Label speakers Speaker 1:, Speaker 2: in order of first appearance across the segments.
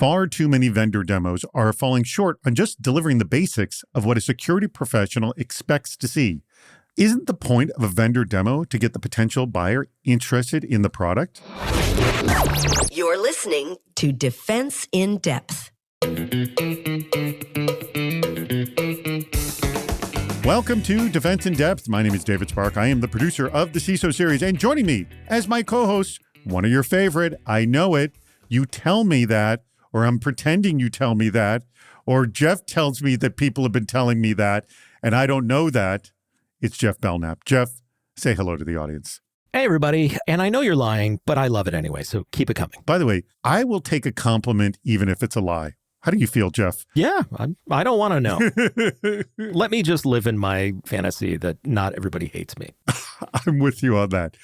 Speaker 1: Far too many vendor demos are falling short on just delivering the basics of what a security professional expects to see. Isn't the point of a vendor demo to get the potential buyer interested in the product?
Speaker 2: You're listening to Defense in Depth.
Speaker 1: Welcome to Defense in Depth. My name is David Spark. I am the producer of the CISO series, and joining me as my co-host, one of your favorite, I know it, you tell me that, or I'm pretending you tell me that, or Jeff tells me that people have been telling me that, and I don't know that. It's Jeff Belknap. Jeff, say hello to the audience.
Speaker 3: Hey, everybody. And I know you're lying, but I love it anyway, so keep it coming.
Speaker 1: By the way, I will take a compliment even if it's a lie. How do you feel, Jeff?
Speaker 3: Yeah, I don't want to know. Let me just live in my fantasy that not everybody hates me.
Speaker 1: I'm with you on that.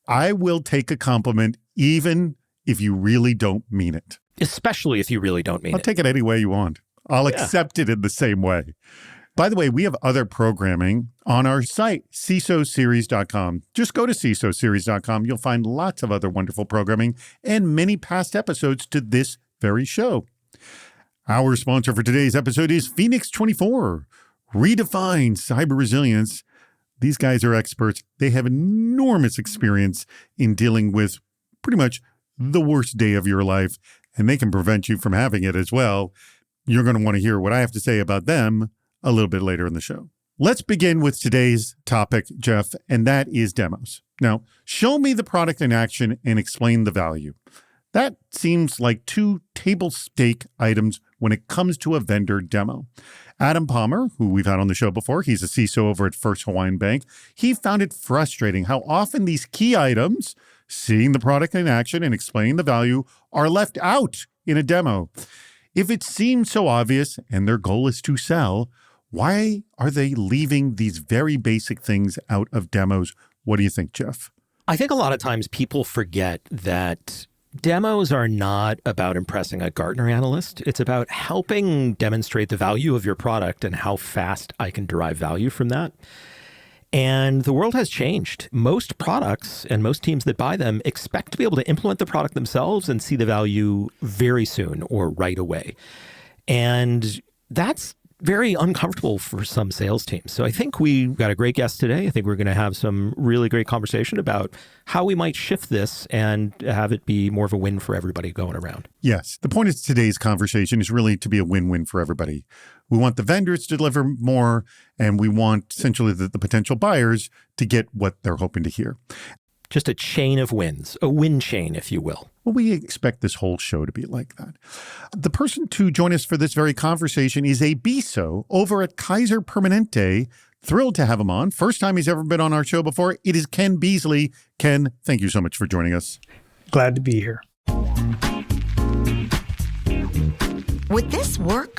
Speaker 1: I will take a compliment even if you really don't mean it.
Speaker 3: Especially if you really don't mean it.
Speaker 1: I'll take it any way you want. I'll accept it in the same way. By the way, we have other programming on our site, CISOseries.com. Just go to CISOseries.com. You'll find lots of other wonderful programming and many past episodes to this very show. Our sponsor for today's episode is Phoenix 24. Redefine cyber resilience. These guys are experts. They have enormous experience in dealing with pretty much the worst day of your life, and they can prevent you from having it as well. You're going to want to hear what I have to say about them a little bit later in the show. Let's begin with today's topic, Jeff, and that is demos. Now, show me the product in action and explain the value. That seems like two table stake items when it comes to a vendor demo. Adam Palmer, who we've had on the show before, he's a CISO over at First Hawaiian Bank. He found it frustrating how often these key items, seeing the product in action and explaining the value, are left out in a demo. If it seems so obvious and their goal is to sell, why are they leaving these very basic things out of demos? What do you think, Jeff?
Speaker 3: I think a lot of times people forget that demos are not about impressing a Gartner analyst. It's about helping demonstrate the value of your product and how fast I can derive value from that. And the world has changed. Most products and most teams that buy them expect to be able to implement the product themselves and see the value very soon or right away. And that's very uncomfortable for some sales teams. So I think we got a great guest today. I think we're going to have some really great conversation about how we might shift this and have it be more of a win for everybody going around.
Speaker 1: Yes. The point of today's conversation is really to be a win-win for everybody. We want the vendors to deliver more, and we want essentially the potential buyers to get what they're hoping to hear.
Speaker 3: Just a chain of wins, a win chain, if you will.
Speaker 1: Well, we expect this whole show to be like that. The person to join us for this very conversation is a BISO over at Kaiser Permanente. Thrilled to have him on. First time he's ever been on our show before. It is Ken Beasley. Ken, thank you so much for joining us.
Speaker 4: Glad to be here.
Speaker 2: Would this work?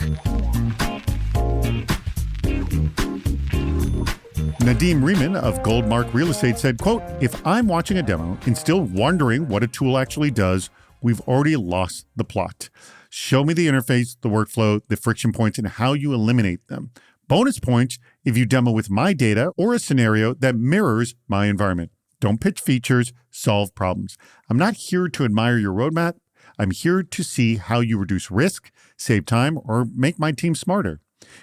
Speaker 1: Nadim Riemann of Goldmark Real Estate said, quote, "If I'm watching a demo and still wondering what a tool actually does, we've already lost the plot. Show me the interface, the workflow, the friction points, and how you eliminate them. Bonus points if you demo with my data or a scenario that mirrors my environment. Don't pitch features, solve problems. I'm not here to admire your roadmap. I'm here to see how you reduce risk, save time, or make my team smarter.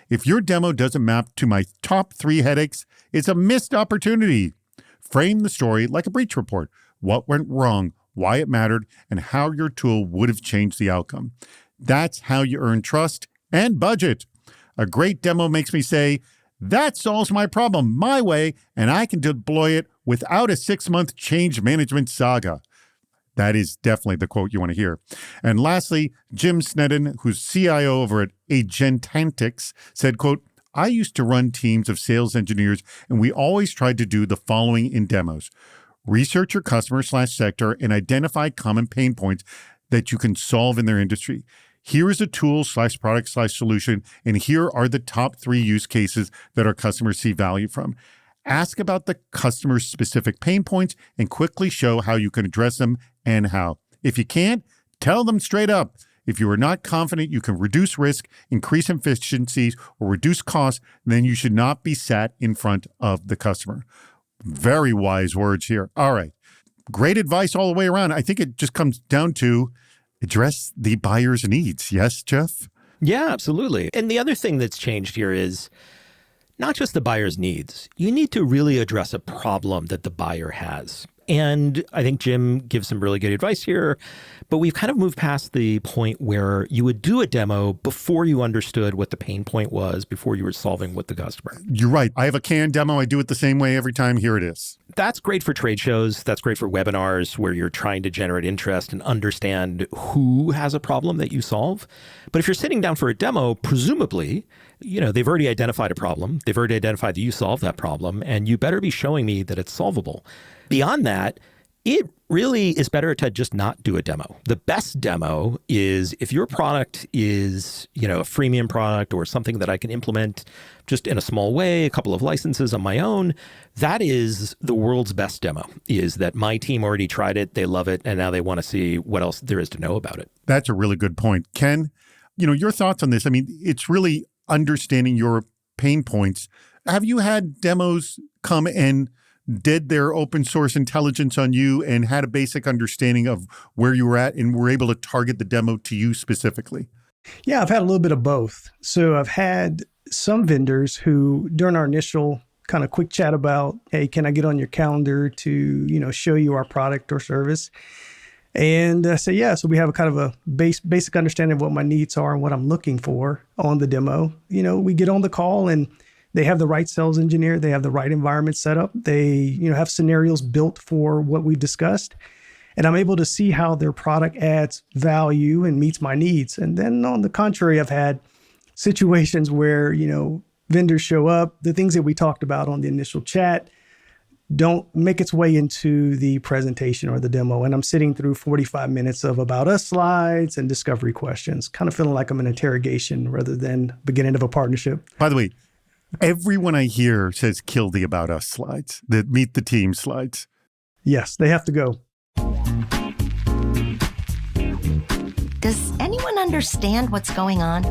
Speaker 1: If your demo doesn't map to my top 3 headaches, it's a missed opportunity. Frame the story like a breach report. What went wrong, why it mattered, and how your tool would have changed the outcome. That's how you earn trust and budget. A great demo makes me say, that solves my problem my way, and I can deploy it without a 6-month change management saga." That is definitely the quote you want to hear. And lastly, Jim Snedden, who's CIO over at Agentantix, said, quote, "I used to run teams of sales engineers, and we always tried to do the following in demos. Research your customer/sector and identify common pain points that you can solve in their industry. Here is a tool/product/solution, and here are the top 3 use cases that our customers see value from. Ask about the customer's specific pain points and quickly show how you can address them and how. If you can't, tell them straight up. If you are not confident you can reduce risk, increase efficiencies, or reduce costs, then you should not be sat in front of the customer." Very wise words here. All right. Great advice all the way around. I think it just comes down to address the buyer's needs. Yes, Jeff?
Speaker 3: Yeah, absolutely. And the other thing that's changed here is not just the buyer's needs. You need to really address a problem that the buyer has. And I think Jim gives some really good advice here, but we've kind of moved past the point where you would do a demo before you understood what the pain point was, before you were solving with the customer.
Speaker 1: You're right. I have a canned demo. I do it the same way every time. Here it is.
Speaker 3: That's great for trade shows. That's great for webinars where you're trying to generate interest and understand who has a problem that you solve. But if you're sitting down for a demo, presumably, they've already identified a problem. They've already identified that you solved that problem, and you better be showing me that it's solvable. Beyond that, it really is better to just not do a demo. The best demo is if your product is, a freemium product or something that I can implement just in a small way, a couple of licenses on my own. That is the world's best demo, is that my team already tried it, they love it, and now they want to see what else there is to know about it.
Speaker 1: That's a really good point. Ken, your thoughts on this? I mean, it's really understanding your pain points. Have you had demos come and did their open source intelligence on you and had a basic understanding of where you were at and were able to target the demo to you specifically?
Speaker 4: Yeah, I've had a little bit of both. So I've had some vendors who, during our initial kind of quick chat about, hey, can I get on your calendar to, show you our product or service? And I say, yeah. So we have a kind of a basic understanding of what my needs are and what I'm looking for on the demo. We get on the call and they have the right sales engineer. They have the right environment set up. They, have scenarios built for what we discussed. And I'm able to see how their product adds value and meets my needs. And then on the contrary, I've had situations where, vendors show up, the things that we talked about on the initial chat don't make its way into the presentation or the demo. And I'm sitting through 45 minutes of About Us slides and discovery questions, kind of feeling like I'm an interrogation rather than beginning of a partnership.
Speaker 1: By the way, everyone I hear says kill the About Us slides, the Meet the Team slides.
Speaker 4: Yes, they have to go.
Speaker 2: Does anyone understand what's going on?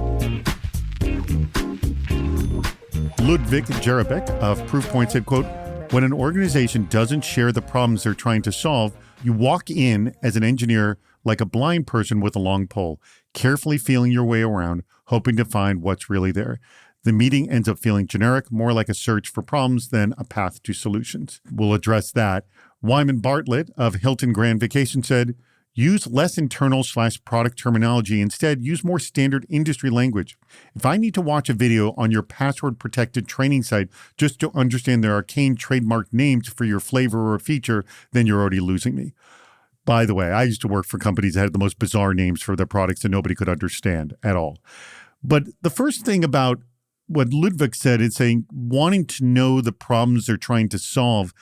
Speaker 1: Ludwig Jarabek of Proofpoint said, quote, when an organization doesn't share the problems they're trying to solve, you walk in as an engineer like a blind person with a long pole, carefully feeling your way around, hoping to find what's really there. The meeting ends up feeling generic, more like a search for problems than a path to solutions. We'll address that. Wyman Bartlett of Hilton Grand Vacation said, use less internal/product terminology. Instead, use more standard industry language. If I need to watch a video on your password-protected training site just to understand their arcane trademark names for your flavor or feature, then you're already losing me. By the way, I used to work for companies that had the most bizarre names for their products that nobody could understand at all. But the first thing about what Ludwig said is saying, wanting to know the problems they're trying to solve.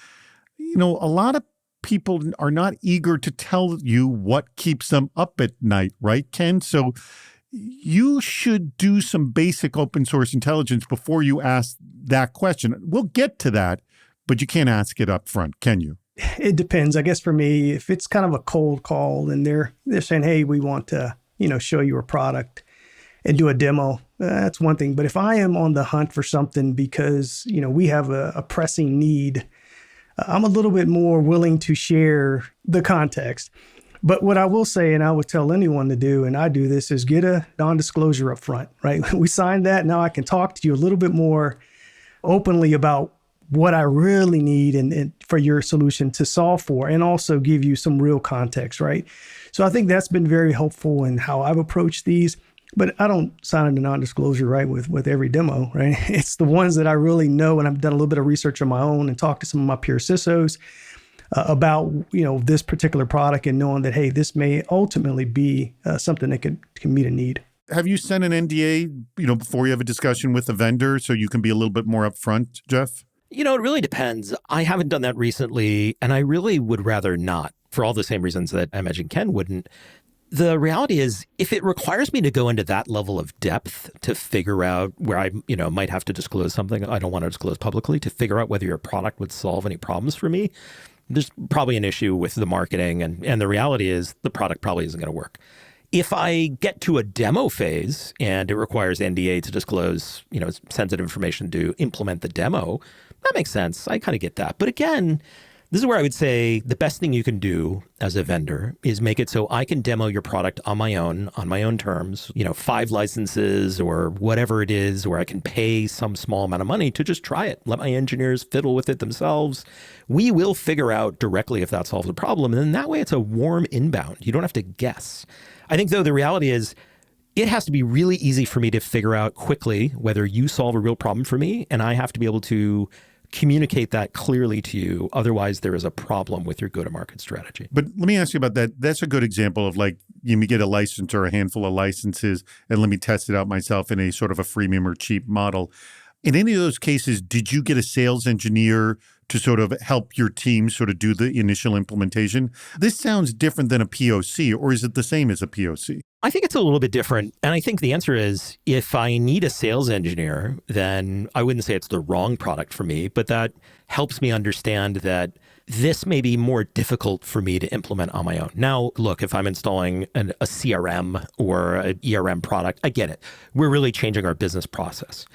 Speaker 1: A lot of people are not eager to tell you what keeps them up at night, right, Ken? So you should do some basic open source intelligence before you ask that question. We'll get to that, but you can't ask it up front, can you?
Speaker 4: It depends. I guess for me, if it's kind of a cold call and they're saying, hey, we want to, show you a product and do a demo, that's one thing. But if I am on the hunt for something because, we have a pressing need, I'm a little bit more willing to share the context. But what I will say, and I would tell anyone to do, and I do this, is get a non-disclosure up front, right? We signed that. Now I can talk to you a little bit more openly about what I really need and for your solution to solve for, and also give you some real context, right? So I think that's been very helpful in how I've approached these. But I don't sign a non-disclosure, right, with every demo, right? It's the ones that I really know, and I've done a little bit of research on my own and talked to some of my peer CISOs about, this particular product and knowing that, hey, this may ultimately be something that can meet a need.
Speaker 1: Have you sent an NDA, before you have a discussion with the vendor so you can be a little bit more upfront, Jeff?
Speaker 3: It really depends. I haven't done that recently, and I really would rather not, for all the same reasons that I imagine Ken wouldn't. The reality is, if it requires me to go into that level of depth to figure out where I, might have to disclose something I don't want to disclose publicly, to figure out whether your product would solve any problems for me, there's probably an issue with the marketing. And the reality is the product probably isn't going to work. If I get to a demo phase and it requires NDA to disclose, sensitive information to implement the demo, that makes sense. I kind of get that. But again, This is where I would say the best thing you can do as a vendor is make it so I can demo your product on my own terms, 5 licenses or whatever it is, where I can pay some small amount of money to just try it. Let my engineers fiddle with it themselves. We will figure out directly if that solves the problem. And then that way it's a warm inbound. You don't have to guess. I think, though, the reality is it has to be really easy for me to figure out quickly whether you solve a real problem for me, and I have to be able to communicate that clearly to you. Otherwise, there is a problem with your go-to-market strategy.
Speaker 1: But let me ask you about that. That's a good example of like, you get a license or a handful of licenses and let me test it out myself in a sort of a freemium or cheap model. In any of those cases, did you get a sales engineer to sort of help your team sort of do the initial implementation? This sounds different than a POC, or is it the same as a POC?
Speaker 3: I think it's a little bit different. And I think the answer is, if I need a sales engineer, then I wouldn't say it's the wrong product for me, but that helps me understand that this may be more difficult for me to implement on my own. Now, look, if I'm installing a CRM or an ERM product, I get it. We're really changing our business process.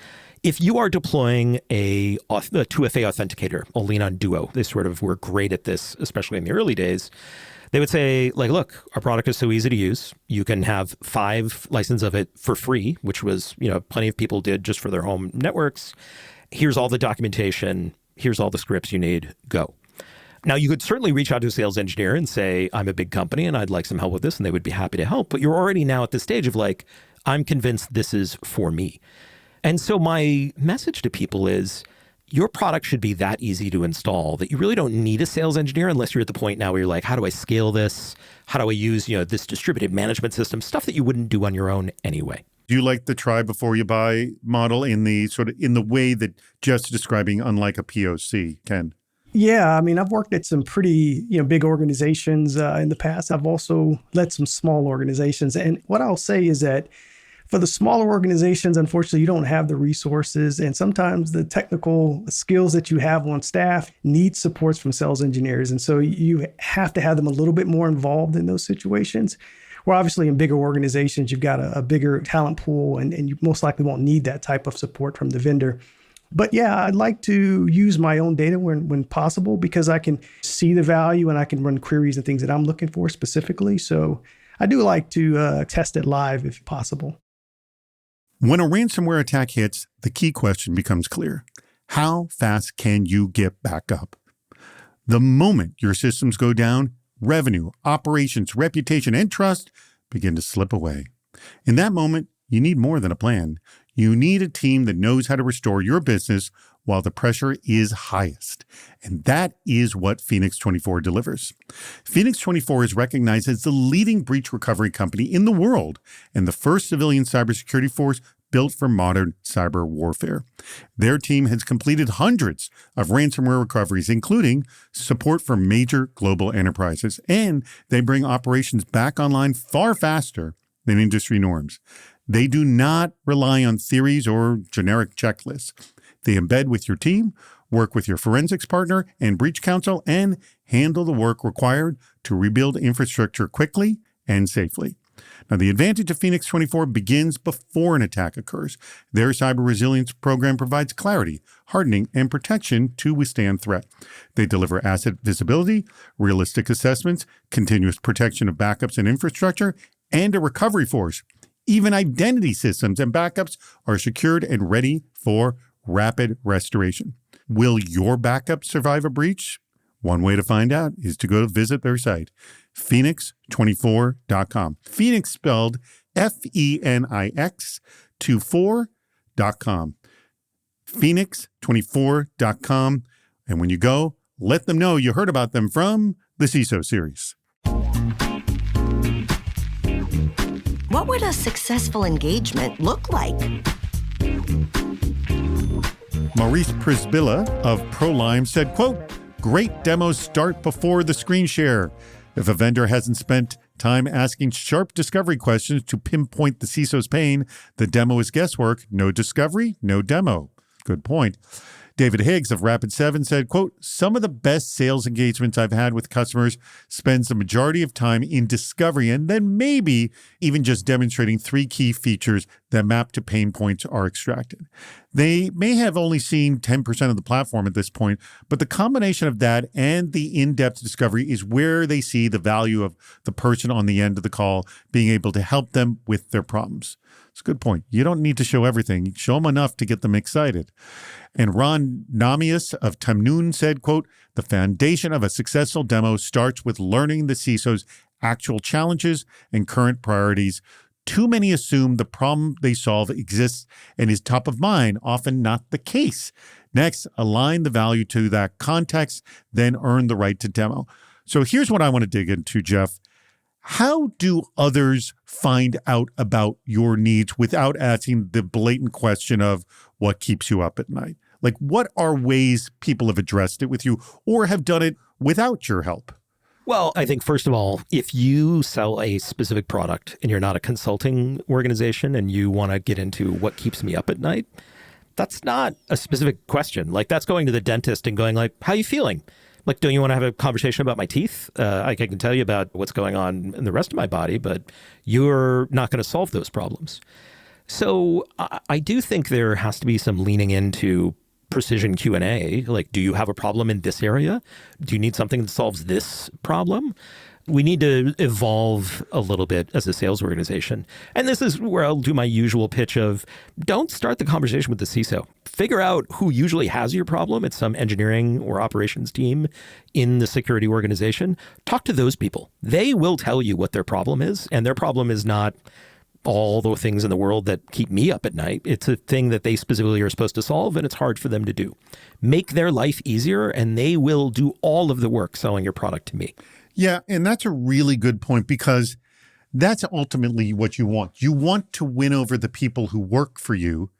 Speaker 3: If you are deploying a 2FA authenticator, I'll lean on Duo. They sort of were great at this, especially in the early days. They would say, like, look, our product is so easy to use. You can have 5 licenses of it for free, which was, plenty of people did just for their home networks. Here's all the documentation. Here's all the scripts you need. Go. Now, you could certainly reach out to a sales engineer and say, I'm a big company and I'd like some help with this, and they would be happy to help. But you're already now at the stage of like, I'm convinced this is for me. And so my message to people is, your product should be that easy to install that you really don't need a sales engineer unless you're at the point now where you're like, how do I scale this? How do I use, this distributed management system, stuff that you wouldn't do on your own anyway.
Speaker 1: Do you like the try before you buy model in the way that Jeff's describing, unlike a POC, Ken?
Speaker 4: Yeah, I mean, I've worked at some pretty, big organizations in the past. I've also led some small organizations. And what I'll say is that for the smaller organizations, unfortunately, you don't have the resources. And sometimes the technical skills that you have on staff need supports from sales engineers. And so you have to have them a little bit more involved in those situations. Where obviously in bigger organizations, you've got a bigger talent pool and you most likely won't need that type of support from the vendor. But yeah, I'd like to use my own data when possible, because I can see the value and I can run queries and things that I'm looking for specifically. So I do like to test it live if possible.
Speaker 1: When a ransomware attack hits, the key question becomes clear. How fast can you get back up? The moment your systems go down, revenue, operations, reputation, and trust begin to slip away. In that moment, you need more than a plan. You need a team that knows how to restore your business while the pressure is highest. And that is what Phoenix 24 delivers. Phoenix 24 is recognized as the leading breach recovery company in the world and the first civilian cybersecurity force built for modern cyber warfare. Their team has completed hundreds of ransomware recoveries, including support for major global enterprises, and they bring operations back online far faster than industry norms. They do not rely on theories or generic checklists. They embed with your team, work with your forensics partner and breach counsel, and handle the work required to rebuild infrastructure quickly and safely. Now, the advantage of Phoenix 24 begins before an attack occurs. Their cyber resilience program provides clarity, hardening, and protection to withstand threat. They deliver asset visibility, realistic assessments, continuous protection of backups and infrastructure, and a recovery force. Even identity systems and backups are secured and ready for rapid restoration. Will your backup survive a breach? One way to find out is to go to visit their site, phoenix24.com. Phoenix spelled Phoenix 24.com. Phoenix24.com. And when you go, let them know you heard about them from the CISO series.
Speaker 2: What would a successful engagement look like?
Speaker 1: Maurice Prisbilla of ProLime said, quote, "Great demos start before the screen share. If a vendor hasn't spent time asking sharp discovery questions to pinpoint the CISO's pain, the demo is guesswork. No discovery, no demo." Good point. David Higgs of Rapid7 said, quote, some of the best sales engagements I've had with customers spends the majority of time in discovery and then maybe even just demonstrating 3 key features that map to pain points are extracted. They may have only seen 10% of the platform at this point, but the combination of that and the in-depth discovery is where they see the value of the person on the end of the call being able to help them with their problems. It's a good point. You don't need to show everything. Show them enough to get them excited. And Ron Namias of Tamnoon said, quote, the foundation of a successful demo starts with learning the CISO's actual challenges and current priorities. Too many assume the problem they solve exists and is top of mind, often not the case. Next, align the value to that context, then earn the right to demo. So here's what I want to dig into, Jeff. How do others find out about your needs without asking the blatant question of what keeps you up at night? Like, what are ways people have addressed it with you or have done it without your help?
Speaker 3: Well, I think, first of all, if you sell a specific product and you're not a consulting organization and you want to get into what keeps me up at night, that's not a specific question. Like, that's going to the dentist and going like, how are you feeling? Like, don't you want to have a conversation about my teeth? I can tell you about what's going on in the rest of my body, but you're not going to solve those problems. So I do think there has to be some leaning into precision Q&A. Like, do you have a problem in this area? Do you need something that solves this problem? We need to evolve a little bit as a sales organization. And this is where I'll do my usual pitch of don't start the conversation with the CISO. Figure out who usually has your problem. It's some engineering or operations team in the security organization. Talk to those people. They will tell you what their problem is. And their problem is not all the things in the world that keep me up at night. It's a thing that they specifically are supposed to solve, and it's hard for them to do. Make their life easier, and they will do all of the work selling your product to me.
Speaker 1: Yeah, and that's a really good point because that's ultimately what you want. You want to win over the people who work for you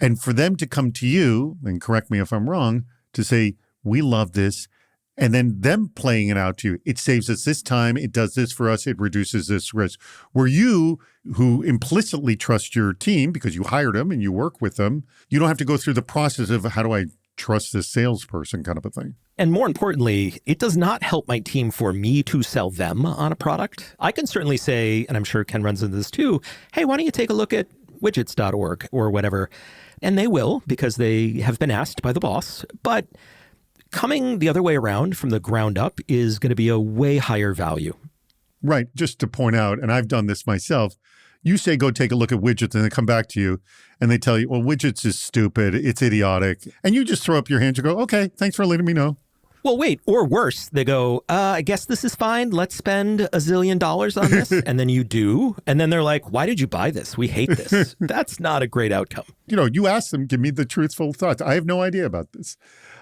Speaker 1: and for them to come to you, and correct me if I'm wrong, to say, we love this, and then them playing it out to you. It saves us this time. It does this for us. It reduces this risk. Where you, who implicitly trust your team because you hired them and you work with them, you don't have to go through the process of how do I trust this salesperson kind of a thing.
Speaker 3: And more importantly, it does not help my team for me to sell them on a product. I can certainly say, and I'm sure Ken runs into this too, hey, why don't you take a look at widgets.org or whatever? And they will because they have been asked by the boss. But coming the other way around from the ground up is going to be a way higher value.
Speaker 1: Right. Just to point out, and I've done this myself, you say, go take a look at widgets, and they come back to you and they tell you, well, widgets is stupid. It's idiotic. And you just throw up your hands and go, okay, thanks for letting me know.
Speaker 3: Well, wait, or worse, they go, I guess this is fine. Let's spend $1 zillion on this. And then you do. And then they're like, why did you buy this? We hate this. That's not a great outcome.
Speaker 1: You know, you ask them, give me the truthful thoughts. I have no idea about this.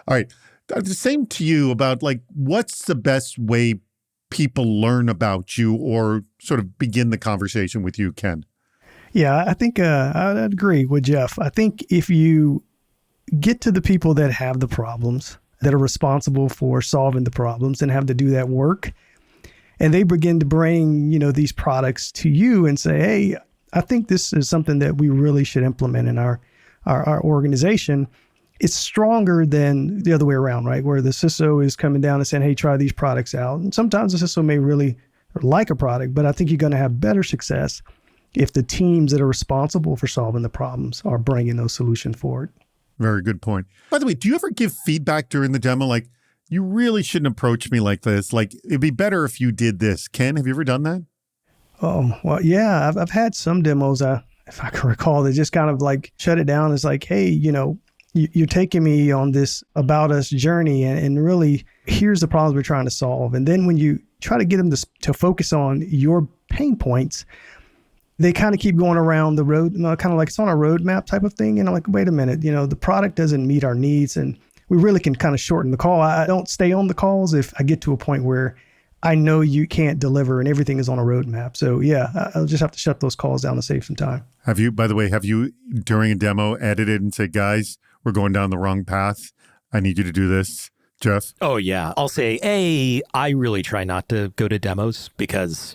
Speaker 1: All right. The same to you about like, what's the best way people learn about you or sort of begin the conversation with you, Ken?
Speaker 4: Yeah, I think I'd agree with Jeff. I think if you get to the people that have the problems, that are responsible for solving the problems and have to do that work, and they begin to bring, these products to you and say, hey, I think this is something that we really should implement in our organization. It's stronger than the other way around, right? Where the CISO is coming down and saying, hey, try these products out. And sometimes the CISO may really like a product, but I think you're going to have better success if the teams that are responsible for solving the problems are bringing those solutions forward.
Speaker 1: Very good point. By the way, do you ever give feedback during the demo? Like, you really shouldn't approach me like this. Like, it'd be better if you did this. Ken, have you ever done that?
Speaker 4: Oh, well, yeah. I've had some demos, if I can recall, they just kind of like shut it down. It's like, hey, you're taking me on this about us journey and really here's the problems we're trying to solve. And then when you try to get them to focus on your pain points, they kind of keep going around the road, kind of like it's on a roadmap type of thing. And I'm like, wait a minute, the product doesn't meet our needs and we really can kind of shorten the call. I don't stay on the calls if I get to a point where I know you can't deliver and everything is on a roadmap. So yeah, I'll just have to shut those calls down to save some time.
Speaker 1: Have you, during a demo, edited and said, guys, we're going down the wrong path. I need you to do this, Jeff?
Speaker 3: Oh, yeah. I'll say, I really try not to go to demos because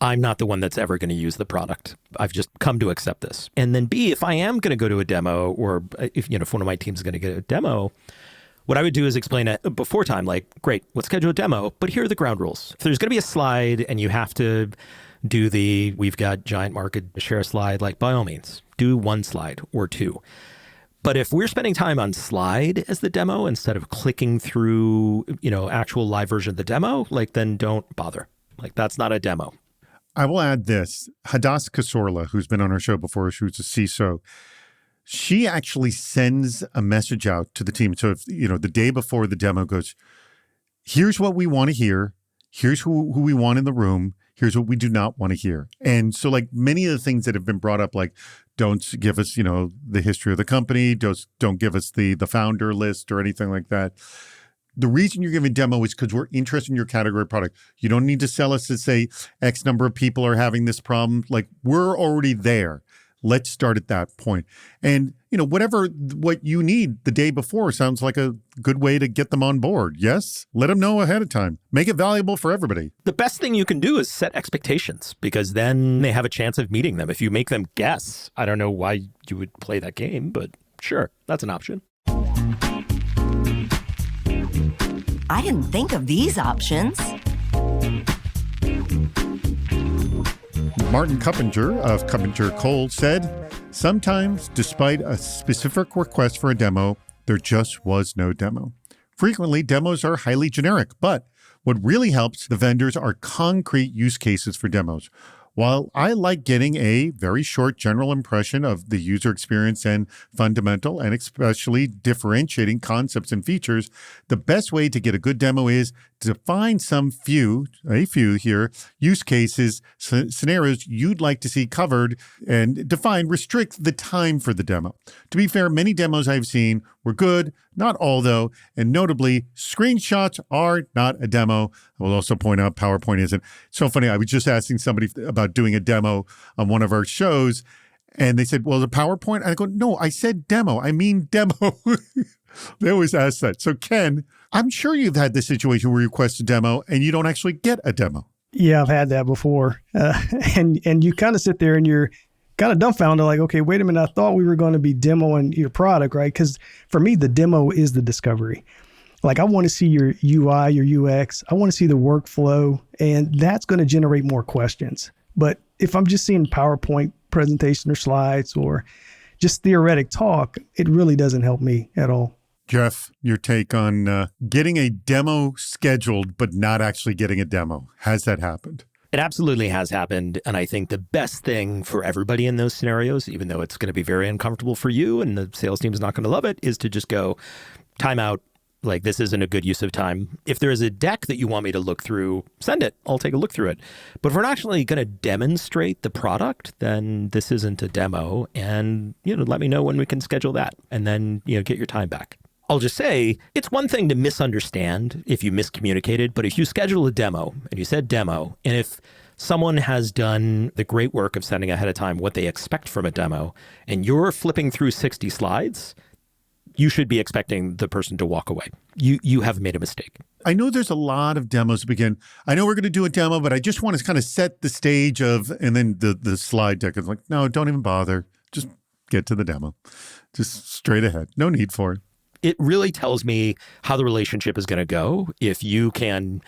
Speaker 3: I'm not the one that's ever going to use the product. I've just come to accept this. And then B, if I am going to go to a demo, or if one of my teams is going to get a demo, what I would do is explain it before time, like, great, let's schedule a demo, but here are the ground rules. If there's going to be a slide and you have to do we've got giant market share slide, like, by all means, do one slide or two. But if we're spending time on slide as the demo instead of clicking through, actual live version of the demo, like, then don't bother. Like, that's not a demo.
Speaker 1: I will add this. Hadass Kasorla, who's been on our show before, who's a CISO, she actually sends a message out to the team. So if, the day before the demo goes, here's what we want to hear. Here's who we want in the room. Here's what we do not want to hear. And so, like, many of the things that have been brought up, like, don't give us, the history of the company. Don't give us the founder list or anything like that. The reason you're giving demo is because we're interested in your category product. You don't need to sell us to say X number of people are having this problem. Like, we're already there. Let's start at that point. And, what you need the day before sounds like a good way to get them on board. Yes? Let them know ahead of time. Make it valuable for everybody.
Speaker 3: The best thing you can do is set expectations, because then they have a chance of meeting them. If you make them guess, I don't know why you would play that game, but sure, that's an option.
Speaker 2: I didn't think of these options.
Speaker 1: Martin Cuppinger of Cuppinger Cole said, sometimes, despite a specific request for a demo, there just was no demo. Frequently, demos are highly generic, but what really helps the vendors are concrete use cases for demos. While I like getting a very short general impression of the user experience and fundamental and especially differentiating concepts and features, the best way to get a good demo is to find a few here, use cases, scenarios you'd like to see covered, and restrict the time for the demo. To be fair, many demos I've seen were good, not all though, and notably, screenshots are not a demo. I will also point out PowerPoint isn't. It's so funny, I was just asking somebody about doing a demo on one of our shows, and they said, well, the PowerPoint? And I go, no, I said demo. I mean demo. They always ask that. So Ken, I'm sure you've had this situation where you request a demo and you don't actually get a demo.
Speaker 4: Yeah, I've had that before. And you kind of sit there and you're kind of dumbfounded, like, okay, wait a minute. I thought we were going to be demoing your product, right? Because for me, the demo is the discovery. Like, I want to see your UI, your UX. I want to see the workflow, and that's going to generate more questions. But if I'm just seeing PowerPoint presentation or slides or just theoretic talk, it really doesn't help me at all.
Speaker 1: Jeff, your take on getting a demo scheduled, but not actually getting a demo. Has that happened?
Speaker 3: It absolutely has happened. And I think the best thing for everybody in those scenarios, even though it's going to be very uncomfortable for you and the sales team is not going to love it, is to just go, time out. Like, this isn't a good use of time. If there is a deck that you want me to look through, send it. I'll take a look through it. But if we're not actually going to demonstrate the product, then this isn't a demo. And, let me know when we can schedule that. And then, get your time back. I'll just say, it's one thing to misunderstand if you miscommunicated, but if you schedule a demo and you said demo, and if someone has done the great work of sending ahead of time what they expect from a demo, and you're flipping through 60 slides, you should be expecting the person to walk away. You have made a mistake.
Speaker 1: I know there's a lot of demos to begin. I know we're going to do a demo, but I just want to kind of set the stage and then the slide deck is like, no, don't even bother. Just get to the demo. Just straight ahead. No need for it.
Speaker 3: It really tells me how the relationship is going to go if you can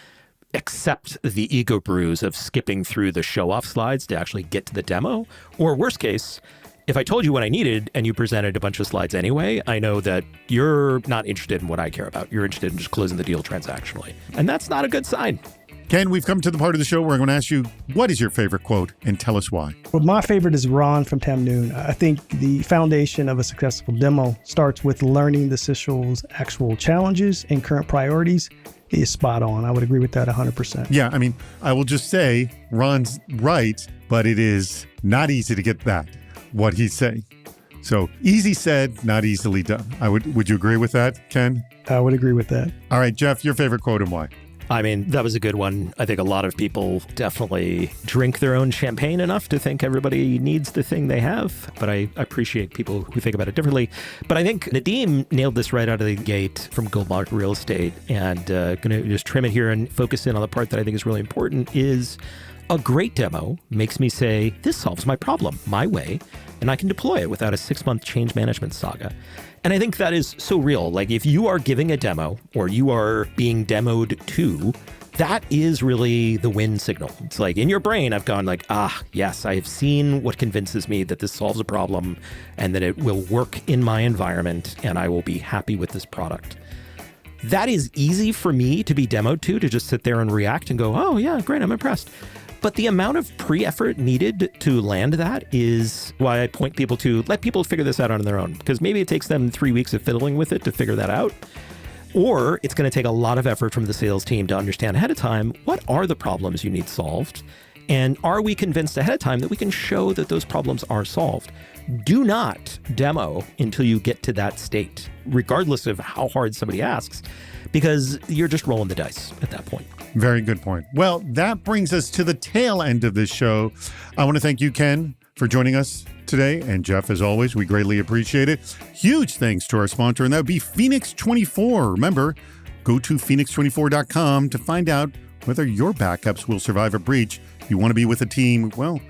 Speaker 3: accept the ego bruise of skipping through the show-off slides to actually get to the demo. Or worst case, if I told you what I needed and you presented a bunch of slides anyway, I know that you're not interested in what I care about. You're interested in just closing the deal transactionally. And that's not a good sign.
Speaker 1: Ken, we've come to the part of the show where I'm going to ask you, what is your favorite quote, and tell us why?
Speaker 4: Well, my favorite is Ron from Tamnoon. I think the foundation of a successful demo starts with learning the CISO's actual challenges and current priorities. He is spot on. I would agree with that 100%.
Speaker 1: Yeah, I mean, I will just say Ron's right, but it is not easy to get that, what he's saying. So easy said, not easily done. Would you agree with that, Ken?
Speaker 4: I would agree with that.
Speaker 1: All right, Jeff, your favorite quote and why?
Speaker 3: I mean, that was a good one. I think a lot of people definitely drink their own champagne enough to think everybody needs the thing they have. But I appreciate people who think about it differently. But I think Nadeem nailed this right out of the gate from Goldmark Real Estate. And going to just trim it here and focus in on the part that I think is really important is A great demo makes me say, this solves my problem my way, and I can deploy it without a 6-month change management saga. And I think that is so real. Like if you are giving a demo or you are being demoed to, that is really the win signal. It's like in your brain, I've gone like, yes, I have seen what convinces me that this solves a problem and that it will work in my environment and I will be happy with this product. That is easy for me to be demoed to just sit there and react and go, oh yeah, great, I'm impressed. But the amount of pre-effort needed to land that is why I point people to let people figure this out on their own, because maybe it takes them 3 weeks of fiddling with it to figure that out. Or it's going to take a lot of effort from the sales team to understand ahead of time, what are the problems you need solved? And are we convinced ahead of time that we can show that those problems are solved? Do not demo until you get to that state, regardless of how hard somebody asks, because you're just rolling the dice at that point.
Speaker 1: Very good point. Well, that brings us to the tail end of this show. I want to thank you, Ken, for joining us today. And Jeff, as always, we greatly appreciate it. Huge thanks to our sponsor, and that would be Phoenix 24. Remember, go to phoenix24.com to find out whether your backups will survive a breach. You want to be with a team, well,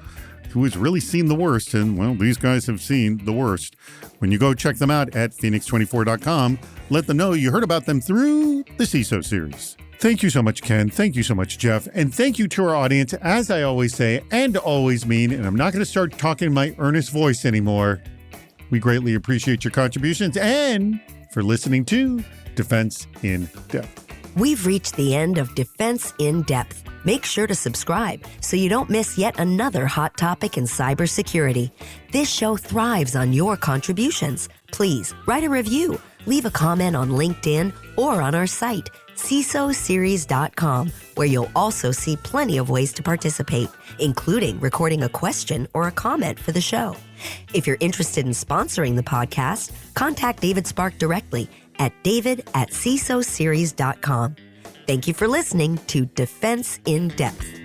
Speaker 1: who has really seen the worst. And, well, these guys have seen the worst. When you go check them out at phoenix24.com, let them know you heard about them through the CISO series. Thank you so much, Ken. Thank you so much, Jeff. And thank you to our audience, as I always say and always mean, and I'm not going to start talking in my earnest voice anymore. We greatly appreciate your contributions and for listening to Defense in Depth.
Speaker 2: We've reached the end of Defense in Depth. Make sure to subscribe so you don't miss yet another hot topic in cybersecurity. This show thrives on your contributions. Please write a review, leave a comment on LinkedIn or on our site, CISOseries.com, where you'll also see plenty of ways to participate, including recording a question or a comment for the show. If you're interested in sponsoring the podcast, contact David Spark directly at david@CISOseries.com. Thank you for listening to Defense in Depth.